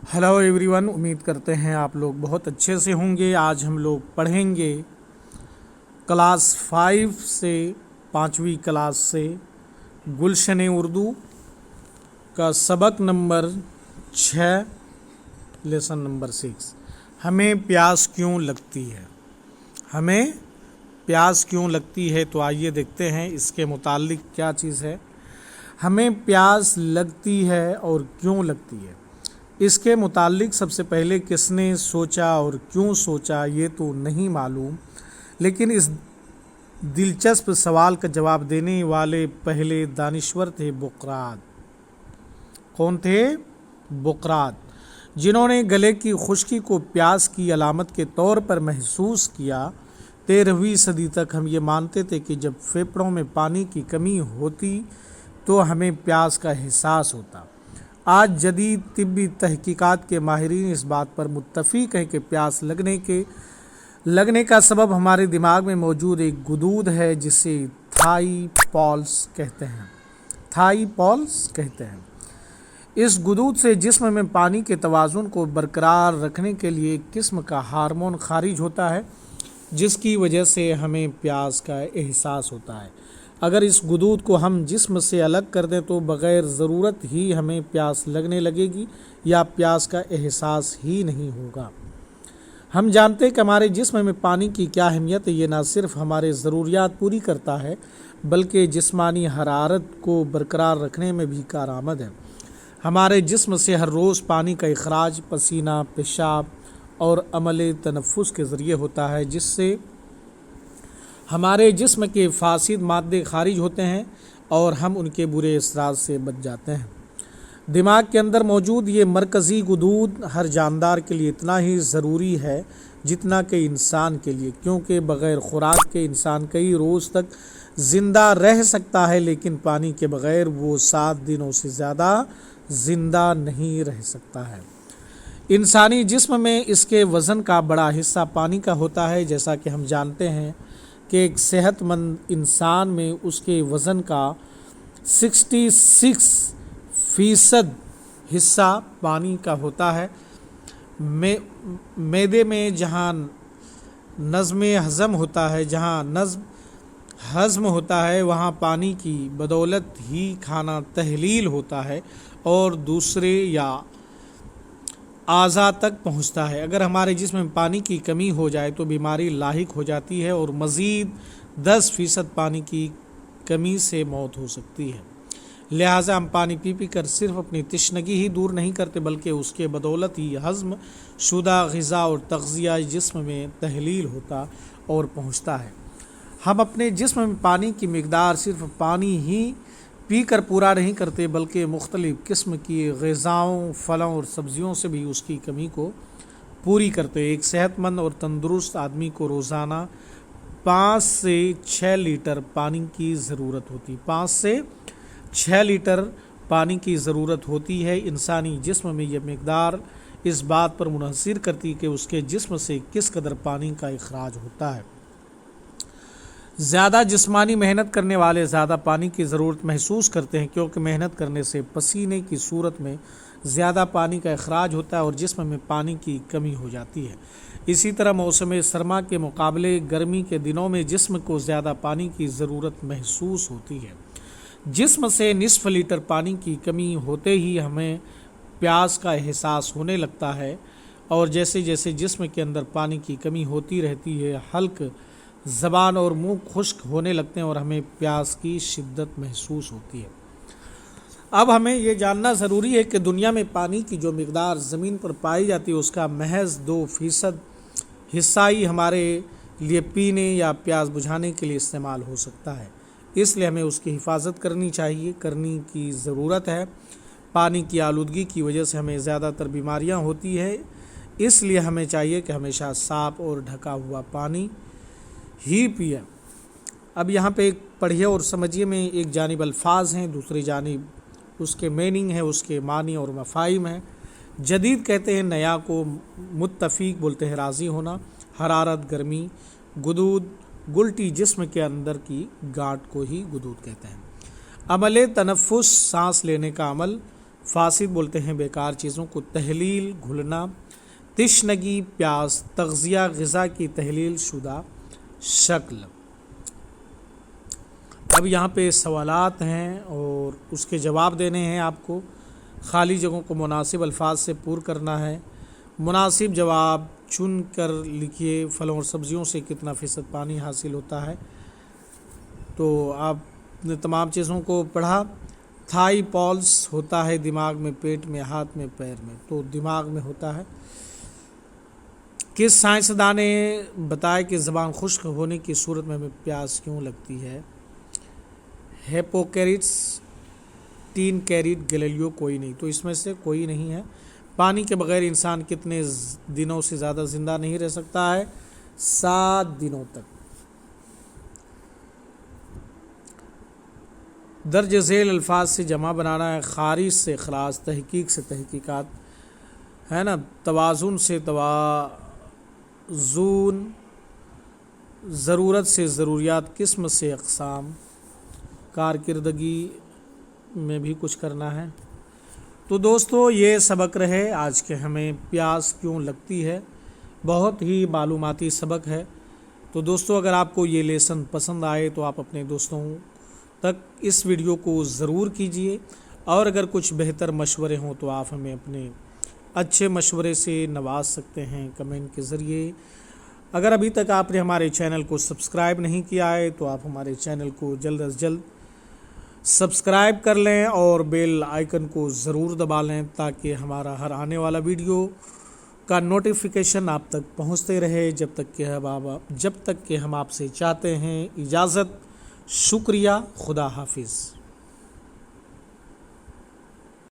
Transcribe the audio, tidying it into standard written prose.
Hello everyone, उम्मीद करते हैं आप लोग बहुत अच्छे से होंगे। आज हम लोग पढ़ेंगे क्लास 5 से 5वीं क्लास से गुलशन उर्दू का सबक नंबर 6 लेसन नंबर 6। हमें प्यास क्यों लगती है। हमें प्यास क्यों लगती है, तो आइए देखते हैं इसके मुतालिक क्या चीज़ है। हमें प्यास लगती है और क्यों लगती है, इसके मुतालिक सबसे पहले किसने सोचा और क्यों सोचा ये तो नहीं मालूम, लेकिन इस दिलचस्प सवाल का जवाब देने वाले पहले दानिश्वर थे बुकरात। कौन थे? बुकरात, जिन्होंने गले की खुश्की को प्यास की अलामत के तौर पर महसूस किया। 13वीं सदी तक हम ये मानते थे कि जब फेफड़ों में पानी की कमी होती तो हमें प्यास का एहसास होता। आज जदीद तिब्बी तहकीकात के माहिरीन इस बात पर मुत्तफिक है कि प्यास लगने का सबब हमारे दिमाग में मौजूद एक गुदूद है जिसे थाई पॉल्स कहते हैं। इस गुदूद से जिस्म में पानी के तवाज़ुन को बरकरार रखने के लिए एक किस्म का हार्मोन खारिज होता है, जिसकी वजह से हमें प्यास का एहसास होता है। अगर इस गुदूद को हम जिस्म से अलग कर दें तो बग़ैर ज़रूरत ही हमें प्यास लगने लगेगी या प्यास का एहसास ही नहीं होगा। हम जानते हैं कि हमारे जिस्म में पानी की क्या अहमियत है। ये न सिर्फ हमारे ज़रूरियात पूरी करता है बल्कि जिस्मानी हरारत को बरकरार रखने में भी कारआमद है। हमारे जिस्म से हर रोज़ पानी का इखराज पसीना, पेशाब और अमल तनफ़ुस के ज़रिए होता है, जिससे हमारे जिस्म के फासिद मादे खारिज होते हैं और हम उनके बुरे असरात से बच जाते हैं। दिमाग के अंदर मौजूद ये मरकज़ी गुदूद हर जानदार के लिए इतना ही ज़रूरी है जितना कि इंसान के लिए, क्योंकि बग़ैर खुराक के इंसान कई रोज़ तक ज़िंदा रह सकता है, लेकिन पानी के बग़ैर वो 7 दिनों से ज़्यादा ज़िंदा नहीं रह सकता है। इंसानी जिस्म में इसके वज़न का बड़ा हिस्सा पानी का होता है। जैसा कि हम जानते हैं कि एक सेहतमंद इंसान में उसके वज़न का 66% हिस्सा पानी का होता है। मैदे में जहाँ नज़्म हज़म होता है, वहाँ पानी की बदौलत ही खाना तहलील होता है और दूसरे या आज़ा तक पहुँचता है। अगर हमारे जिस्म में पानी की कमी हो जाए तो बीमारी लाहिक हो जाती है और मज़ीद 10% पानी की कमी से मौत हो सकती है। लिहाजा हम पानी पी कर सिर्फ अपनी तशनगी ही दूर नहीं करते बल्कि उसके बदौलत ही हज़म शुदा ग़िज़ा और तग़ज़िया जिस्म में तहलील होता और पहुँचता है। हम अपने जिस्म में पानी की मिक़दार सिर्फ पानी ही पी कर पूरा नहीं करते बल्कि मुख्तलिफ़ किस्म की ग़िज़ाओं, फलों और सब्ज़ियों से भी उसकी कमी को पूरी करते। एक सेहतमंद और तंदुरुस्त आदमी को रोज़ाना 5 से 6 लीटर पानी की ज़रूरत होती 5 से 6 लीटर पानी की ज़रूरत होती है। इंसानी जिस्म में यह मिक़दार इस बात पर मुनहसिर करती है कि उसके जिस्म से किस कदर पानी का इखराज होता है। ज़्यादा जिस्मानी मेहनत करने वाले ज़्यादा पानी की ज़रूरत महसूस करते हैं, क्योंकि मेहनत करने से पसीने की सूरत में ज़्यादा पानी का इखराज होता है और जिस्म में पानी की कमी हो जाती है। इसी तरह मौसम सरमा के मुकाबले गर्मी के दिनों में जिस्म को ज़्यादा पानी की ज़रूरत महसूस होती है। जिस्म से निसफ़ लीटर पानी की कमी होते ही हमें प्यास का एहसास होने लगता है और जैसे जैसे जिस्म के अंदर पानी की कमी होती रहती है, हल्क ज़बान और मुंह खुश्क होने लगते हैं और हमें प्यास की शिद्दत महसूस होती है। अब हमें ये जानना ज़रूरी है कि दुनिया में पानी की जो मिक़दार ज़मीन पर पाई जाती है उसका महज 2% हिस्सा ही हमारे लिए पीने या प्यास बुझाने के लिए इस्तेमाल हो सकता है। इसलिए हमें उसकी हिफाजत करने की ज़रूरत है। पानी की आलूदगी की वजह से हमें ज़्यादातर बीमारियां होती है, इसलिए हमें चाहिए कि हमेशा साफ़ और ढका हुआ पानी ही पिए। अब यहाँ पे एक पढ़िए और समझिए में एक जानिब अल्फाज हैं, दूसरी जानिब उसके मीनिंग है, उसके मानी और मफ़ाहिम है। जदीद कहते हैं नया को, मुत्तफ़ीक बोलते हैं राज़ी होना, हरारत गर्मी, गुदूद गुलटी जिस्म के अंदर की गांठ को ही गुदूद कहते हैं। अमल तनफ़ुस सांस लेने का अमल, فاسد بولتے ہیں بیکار چیزوں کو، تحلیل گھلنا، تشنگی پیاس، تغذیہ غذا کی تحلیل شدہ شکل۔ اب یہاں پہ سوالات ہیں اور اس کے جواب دینے ہیں آپ کو، خالی جگہوں کو مناسب الفاظ سے پر کرنا ہے، مناسب جواب چن کر لکھیے۔ پھلوں اور سبزیوں سے کتنا فیصد پانی حاصل ہوتا ہے؟ تو آپ نے تمام چیزوں کو پڑھا۔ تھائی پولس ہوتا ہے دماغ میں، پیٹ میں، ہاتھ میں، پیر میں، تو دماغ میں ہوتا ہے۔ کس سائنسداں نے بتایا کہ زبان خشک ہونے کی صورت میں ہمیں پیاس کیوں لگتی ہے؟ ہیپوکریٹس، ٹین کیریٹ، گلیلیو، کوئی نہیں، تو اس میں سے کوئی نہیں ہے۔ پانی کے بغیر انسان کتنے دنوں سے زیادہ زندہ نہیں رہ سکتا ہے؟ 7 دنوں تک۔ درج ذیل الفاظ سے جمع بنانا ہے، خارج سے اخراج، تحقیق سے تحقیقات، ہے نا، توازن سے توازن، ضرورت سے ضروریات، قسم سے اقسام، کارکردگی میں بھی کچھ کرنا ہے۔ تو دوستو یہ سبق رہے آج کے، ہمیں پیاس کیوں لگتی ہے، بہت ہی معلوماتی سبق ہے۔ تو دوستو اگر آپ کو یہ لیسن پسند آئے تو آپ اپنے دوستوں تک اس ویڈیو کو ضرور کیجیے، اور اگر کچھ بہتر مشورے ہوں تو آپ ہمیں اپنے اچھے مشورے سے نواز سکتے ہیں کمنٹ کے ذریعے۔ اگر ابھی تک آپ نے ہمارے چینل کو سبسکرائب نہیں کیا ہے تو آپ ہمارے چینل کو جلد از جلد سبسکرائب کر لیں اور بیل آئیکن کو ضرور دبا لیں تاکہ ہمارا ہر آنے والا ویڈیو کا نوٹیفیکیشن آپ تک پہنچتے رہے۔ جب تک کہ ہم آپ سے چاہتے ہیں اجازت، شکریہ، خدا حافظ۔